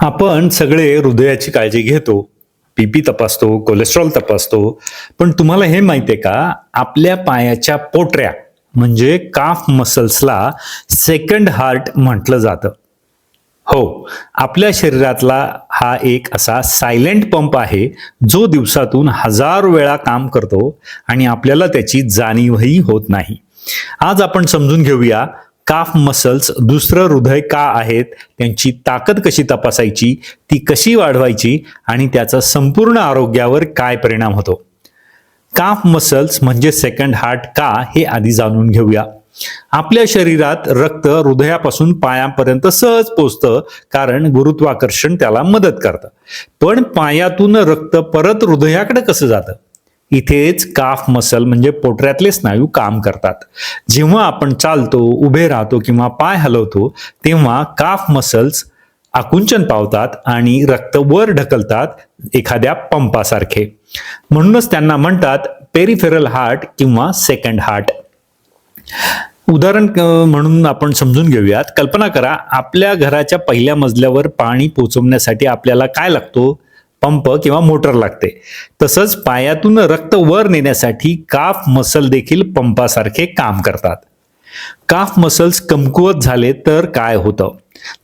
आपण सगळे हृदयाची काळजी घेतो. बीपी तपासतो, कोलेस्ट्रॉल तपासतो. पण तुम्हाला हे माहिती आहे का? आपल्या पायाच्या पोटऱ्या म्हणजे काफ मसल्सला सेकंड हार्ट म्हटलं जातं. हो, आपल्या शरीरातला हा एक असा सायलेंट पंप आहे, जो दिवसातून हजारो वेळा काम करतो आणि आपल्याला त्याची जाणीवही होत नाही. आज आपण समजून घेऊया काफ मसल्स दुसरं हृदय का आहेत, त्यांची ताकद कशी तपासायची, ती कशी वाढवायची आणि त्याचा संपूर्ण आरोग्यावर काय परिणाम होतो. काफ मसल्स म्हणजे सेकंड हार्ट का, हे आधी जाणून घेऊया. आपल्या शरीरात रक्त हृदयापासून पायापर्यंत सहज पोचतं, कारण गुरुत्वाकर्षण त्याला मदत करतं. पण पायातून रक्त परत हृदयाकडे कसं जातं? इथेच काफ मसल म्हणजे पोटऱ्यातले स्नायू काम करतात. जेव्हा आपण चालतो, उभे राहतो किंवा पाय हलवतो, तेव्हा काफ मसल्स आकुंचन पावतात आणि रक्त वर ढकलतात एखाद्या पंपासारखे. म्हणूनच त्यांना म्हणतात पेरिफेरल हार्ट किंवा सेकंड हार्ट. उदाहरण म्हणून आपण समजून घेऊयात. कल्पना करा, आपल्या घराच्या पहिल्या मजल्यावर पाणी पोहोचवण्यासाठी आपल्याला काय लागतो? पंप किंवा मोटर लागते. तसंच पायातून रक्त वर नेण्यासाठी काफ मसल देखील पंपासारखे काम करतात. काफ मसल्स कमकुवत झाले तर काय होतं?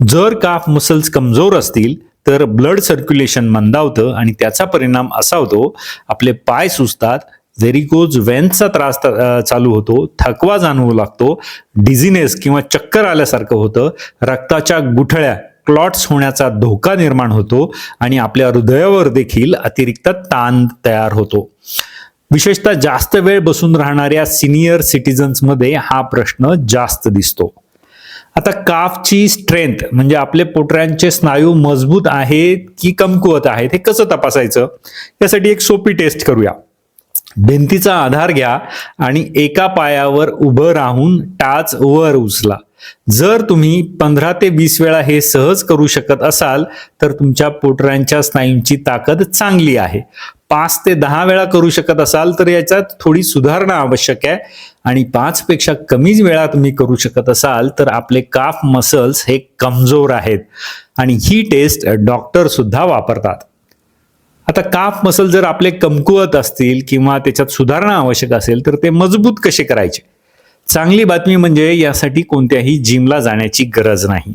जर काफ मसल्स कमजोर असतील तर ब्लड सर्क्युलेशन मंदावतं आणि त्याचा परिणाम असा होतो, आपले पाय सुजतात, व्हेरिकोज वेन्सचा त्रास चालू होतो, थकवा जाणवू लागतो, डिझिनेस किंवा चक्कर आल्यासारखं होतं, रक्ताच्या गुठळ्या क्लॉट्स होण्याचा धोका निर्माण होतो आणि आपल्या हृदयावर देखील अतिरिक्त ताण तयार होतो. विशेषतः जास्त वेळ बसून राहणाऱ्या सिनियर सिटीजन्समध्ये हा प्रश्न जास्त दिसतो. आता काफची स्ट्रेंथ म्हणजे आपले पोटऱ्यांचे स्नायू मजबूत आहेत की कमकुवत आहेत, हे कसं तपासायचं? यासाठी एक सोपी टेस्ट करूया. भिंतीचा आधार घ्या आणि एका पायावर उभं राहून टाच वर उचला. जर तुम्ही 15 ते 20 वेळा हे सहज करू शकत असाल तर तुमच्या पोटऱ्यांच्या स्नायूंची ताकद चांगली आहे. 5 ते 10 वेळा करू शकत असाल तर याच्यात थोडी सुधारणा आवश्यक आहे. आणि 5 पेक्षा कमी वेळा तुम्ही करू शकत असाल तर आपले काफ मसल्स हे कमजोर आहेत. आणि ही टेस्ट डॉक्टर सुद्धा वापरतात. आता काफ मसल जर आपले कमकुवत असतील किंवा त्याच्यात सुधारणा आवश्यक असेल तर ते मजबूत कसे करायचे? चांगली बातमी म्हणजे यासाठी कोणत्याही जिमला जाण्याची गरज नाही.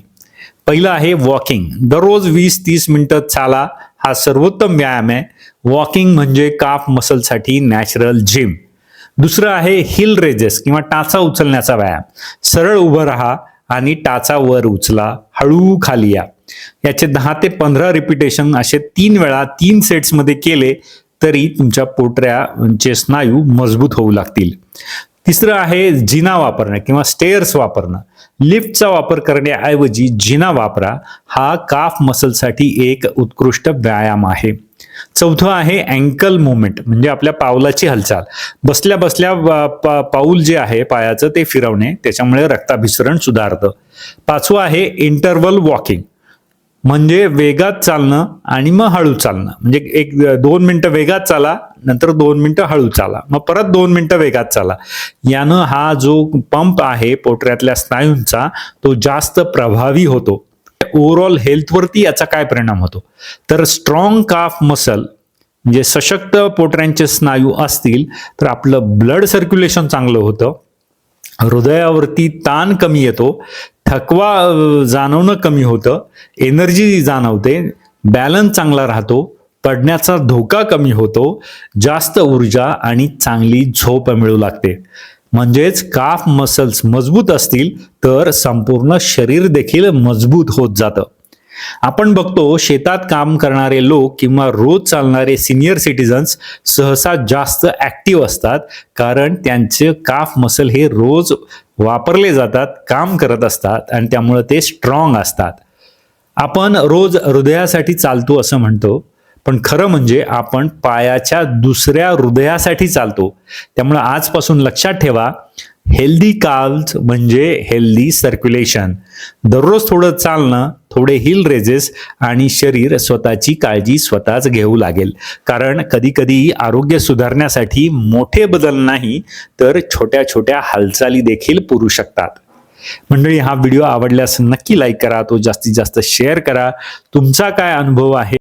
पहिलं आहे वॉकिंग. दररोज 20-30 मिनिटं चाला, हा सर्वोत्तम व्यायाम आहे. वॉकिंग म्हणजे काफ मसलसाठी नॅचरल जिम. दुसरं आहे हिल रेजेस किंवा टाचा उचलण्याचा व्यायाम. सरळ उभं राहा आणि टाचा वर उचला, हळू खाली या. याचे 10 ते 15 रिपिटेशन असे 3 वेळा 3 सेट्स मध्ये केले तरी तुमच्या पोटऱ्याचे स्नायू मजबूत होऊ लागतील. तिसरं आहे जिना वापरणं किंवा स्टेअर्स वापरणं. लिफ्टचा वापर करण्याऐवजी जिना वापरा. हा काफ मसलसाठी एक उत्कृष्ट व्यायाम आहे. चौथं आहे अँकल मुवमेंट म्हणजे आपल्या पावलाची हालचाल. बसल्या बसल्या पाऊल जे आहे पायाचं ते फिरवणे, त्याच्यामुळे रक्ताभिसरण सुधारतं. पाचवं आहे इंटरव्हल वॉकिंग म्हणजे वेगात चालणं आणि मग हळू चालणं. म्हणजे 2 मिनिटं वेगात चाला, नंतर 2 मिनिटं हळू चाला, मग परत 2 मिनिटं वेगात चाला. यानं हा जो पंप आहे पोटऱ्यातल्या स्नायूंचा तो जास्त प्रभावी होतो. ओव्हरऑल हेल्थवरती याचा काय परिणाम होतो? तर स्ट्रॉंग काफ मसल म्हणजे सशक्त पोटऱ्यांचे स्नायू असतील तर आपलं ब्लड सर्क्युलेशन चांगलं होतं, हृदयावरती ताण कमी येतो, थकवा जाणवणं कमी होतं, एनर्जी जाणवते, बॅलन्स चांगला राहतो, पडण्याचा धोका कमी होतो, जास्त ऊर्जा आणि चांगली झोप मिळू लागते. म्हणजेच काफ मसल्स मजबूत असतील तर संपूर्ण शरीर देखील मजबूत होत जातं. आपण बघतो शेतात काम करणारे लोक किंवा रोज चालणारे सिनियर सिटीजन्स सहसा जास्त ऍक्टिव्ह असतात, कारण त्यांचे काफ मसल हे रोज वापरले जातात, काम करत असतात आणि त्यामुळे ते स्ट्रॉंग असतात. आपण रोज हृदयासाठी चालतो असं म्हणतो, पण खरं म्हणजे आपण पायाच्या दुसऱ्या हृदयासाठी चालतो. त्यामुळे आजपासून लक्षात ठेवा, हेल्दी काव्स म्हणजे हेल्दी सर्क्युलेशन. दररोज थोडं चालणं, थोडे हिल रेजेस आणि शरीर स्वतःची काळजी स्वतःच घेऊ लागेल. कारण कधी कधी आरोग्य सुधारण्यासाठी मोठे बदल नाही तर छोट्या छोट्या हालचाली देखील पुरू शकतात. मंडळी, हा व्हिडिओ आवडल्यास नक्की लाईक करा, तो जास्तीत जास्त शेअर करा. तुमचा काय अनुभव आहे